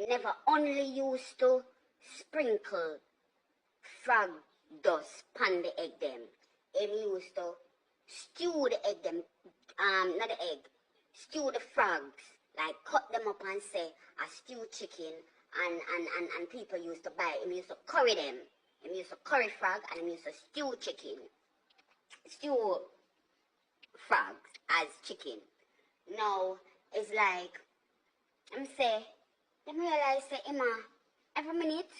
never only used to sprinkle frog dust pan the egg them. Him used to stew the egg them, not the egg, stew the frogs, like cut them up and say a stewed chicken, and people used to buy. Him used to curry them. Him used to curry frog and him used to stew chicken, stew frogs as chicken. Now it's like I'm say, them realize say him every minute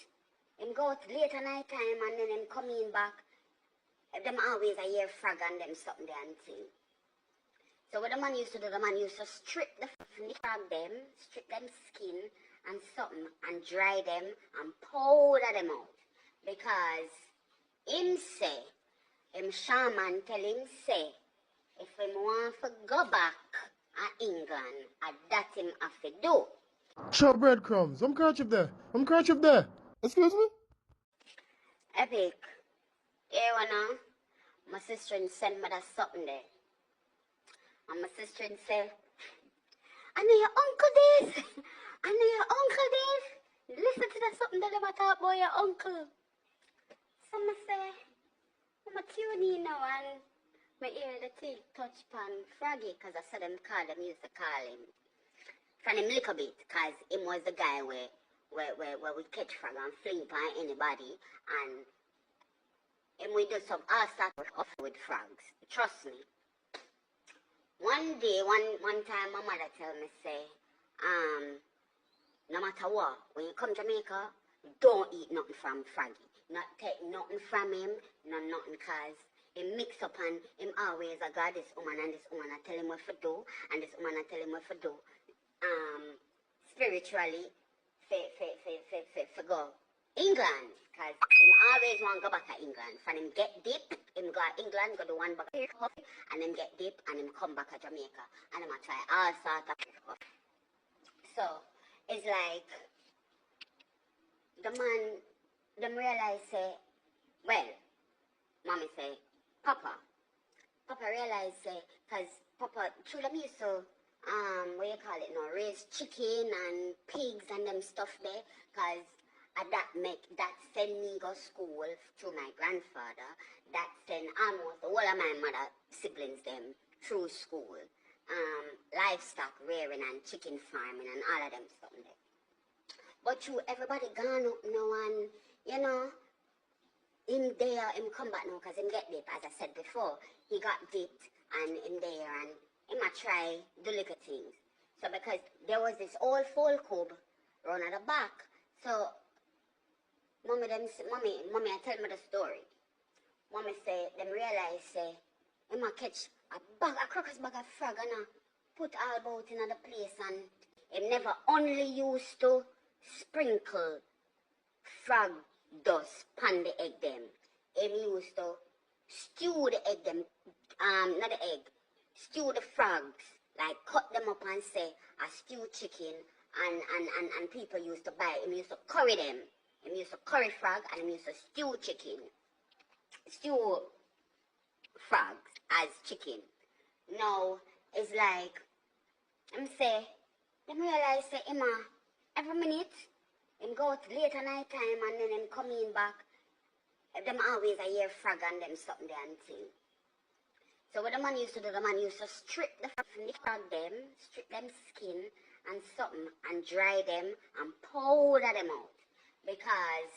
him go out late at night time and then him come in back. Them always a hear frog and them something there and thing. So what the man used to do, the man used to strip the frog them, strip them skin and something and dry them and powder them out. Because him say, him shaman tell him say, if him want to go back to England, that him have to do. Show breadcrumbs. I'm catch up there. I'm catch up there. Excuse me? Epic. Yeah, wanna? My sister send me that something there. And my sister say, I know your uncle this. I know your uncle this. Listen to that something that they talk about your uncle. So I say, I'm tune in now and I hear the thing touch pan Froggy because I said them used to call him. From him little bit because him was the guy where we catch frog and fling pan anybody and him we do some all sort of with frogs. Trust me. One day, one time my mother tell me say, no matter what, when you come to Jamaica, don't eat nothing from Froggy. Not take nothing from him, not nothing cause him mix up and him always a God this woman and this woman I tell him what to do and this woman I tell him what to do. Spiritually for go England, cause him always want to go back to England. From him get deep, him go to England, go to one back and him get deep and him come back to Jamaica and him a try all sort of stuff. So it's like the man them realize say, well, mommy say, Papa realize say, cause Papa through them used to what you call it now, raise chicken and pigs and them stuff there, cause that send me go school through my grandfather, that send almost all of my mother siblings them through school. Livestock rearing and chicken farming and all of them stuff there. But you everybody gone up now and you know him come back now because him get deep, as I said before. He got dipped and him there and him a try the little things. So because there was this old folk cub run at the back. So mommy I tell me the story. Mommy say them realize say him a catch a crocus bag of frog and put all about in the place and him never only used to sprinkle frog dust pan the egg them. Him used to stew the egg them, not the egg, stew the frogs, like cut them up and say a stewed chicken and people used to buy. Him used to curry them. Him used to curry frog and him used to stew chicken. Stew frogs as chicken. Now it's like I'm say them realize say him every minute him go out late at night time and then him come in back. Them always a hear frog and them something there and thing. So what the man used to do, the man used to strip the frog them, strip them skin and something and dry them and powder them out. Because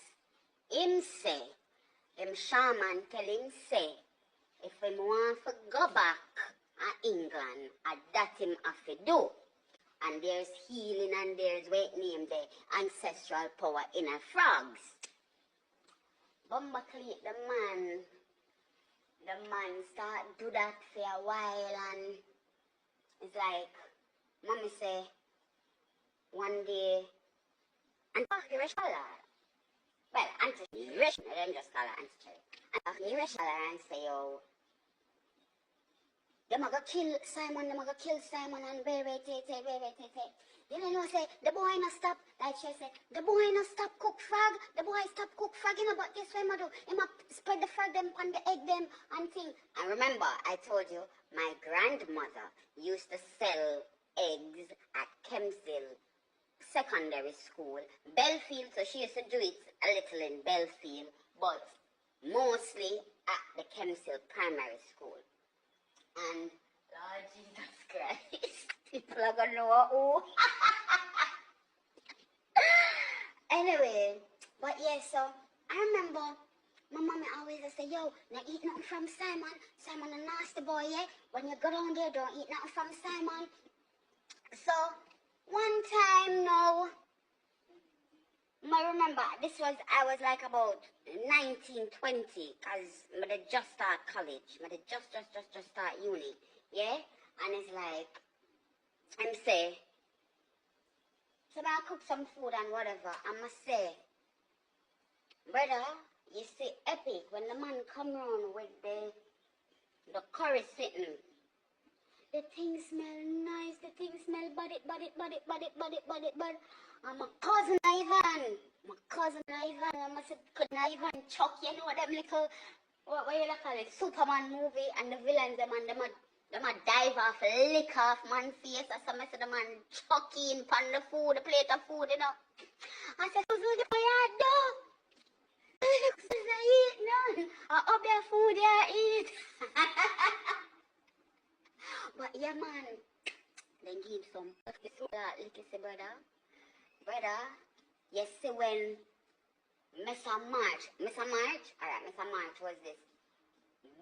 him say, him shaman tell him say, if him want to go back to England, that him have to do. And there's healing and there's what name the ancestral power in a frogs. Bumbaclick the man start do that for a while and it's like mommy say one day and well, Auntie Irish, I don't just call her Auntie Cherry. Auntie Irish and say, oh, them a go kill Simon and wait. You know, say, the boy no stop, like she said, the boy no stop cook frog, the boy stop cook frog, you know, but this way, do, he must spread the frog them on the egg them and thing. And remember, I told you, my grandmother used to sell eggs at Kempsville secondary school. Belfield, so she used to do it a little in Belfield, but mostly at the Kempsey Primary School. And Lord Jesus Christ, people are gonna know who. Anyway, but yeah, so I remember my mommy always say, yo, not eat nothing from Simon. Simon a nasty boy, yeah? When you go down there, don't eat nothing from Simon. So, one time now, I remember, I was like about 19, 20, because I just start college. I just start uni, yeah? And it's like, I'm say, so I cook some food and whatever, I must say, brother, you see epic when the man come around with the curry sitting. The thing smell nice, the thing smell body. And my cousin Ivan, I must couldn't Ivan Chuck, you know them little, what you call it, Superman movie, and the villains, them a dive off, lick off man face, or some of the man chuck in pan the food, the plate of food, you know. I said, who's looking for your dog? I eat none. I up your food, you eat. But yeah, man, then give some. Little say, brother, you see when Mr. March, alright, Mr. March was this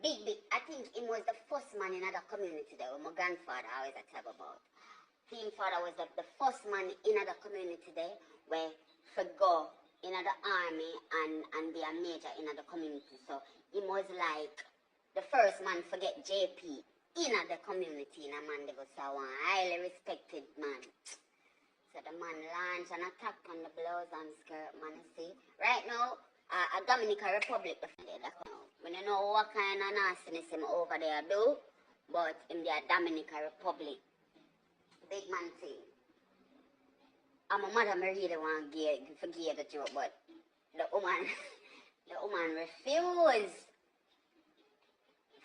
big, I think he was the first man in the community there, my grandfather always I tell about. His father was the first man in the community there, where for go in the army and be a major in the community. So he was like the first man to get JP in the community in a man they go so one highly respected man. So the man launched an attack on the blouse and skirt, man, you see. Right now, a Dominican Republic, we don't know what kind of nastiness him over there do, but in the Dominican Republic, big man thing. And my mother, me really want to forgive the joke, but the woman refused.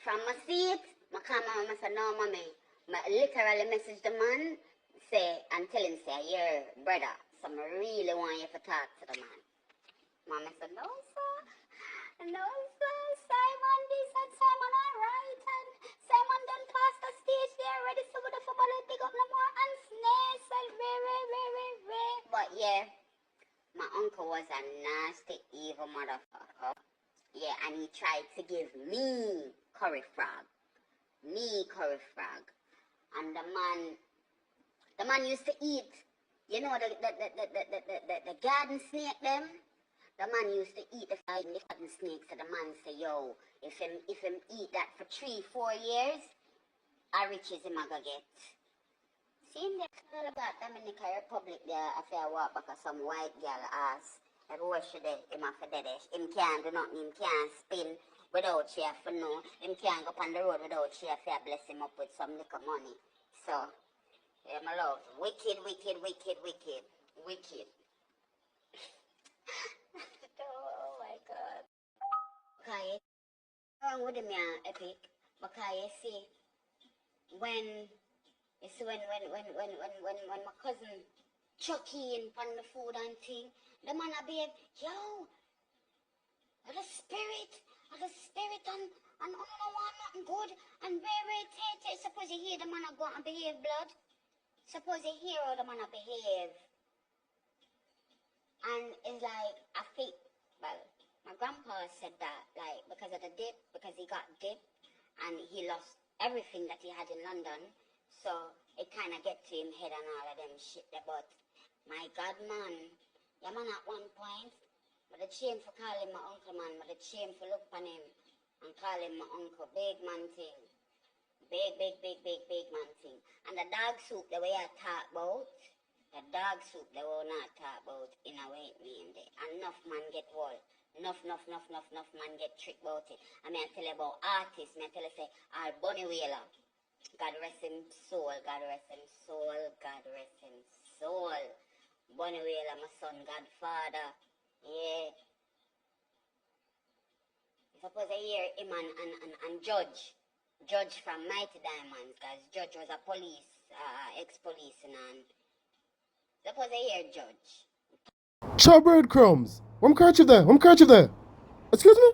From my seat, I call my mama and say, no, mommy. I literally message the man, say, and tell him, say, your brother, so I really want you to talk to the man. Mama said, no, sir. No, sir. Simon this and Simon alright. And Simon done past the stage there, ready to go to football and pick up no more and snares and very. But yeah, my uncle was a nasty, evil motherfucker. Yeah, and he tried to give me curry frog. And the man used to eat, you know, the garden snake them. The man used to eat the garden snake. So the man say, yo, if him eat that for 3-4 years, how riches him a go get. See him there all about Dominican Republic there after I walk back at some white girl ass. And what should they him have for dead? Him can't do nothing, him can't spin without share for no. Him can't go on the road without share for bless him up with some little money. So, yeah, my love, wicked. Oh my God. Okay, wrong with him, yeah, epic. Because you see, when my cousin Chucky in on the food and thing, the man a behave, yo, the spirit and I don't want nothing good and very take. Suppose you hear the man a go and behave, blood. Suppose you hear how the man a behave. And it's like, I think, well, my grandpa said that, like, because of the dip, because he got dip and he lost everything that he had in London. So it kind of get to him head and all of them shit there. But my God, man, yeah, man, at one point, but the shame for call him my uncle, man, but the shame for look upon him and call him my uncle. Big man thing. Big man thing. And the dog soup, the way I talk about, the dog soup, they will not talk about in a way name there. Enough man get wall. Enough man get tricked about it. I mean, I tell you about artists, I tell you say, Bunny Wailer. God rest him soul, God rest him soul. Bunny Wailer, my son, Godfather. Yeah. Suppose I hear him and Judge from Mighty Diamonds, because Judge was a police, ex-police, and Suppose I hear judge. Chow breadcrumbs. What kerchief there? What kerchief there? Excuse me?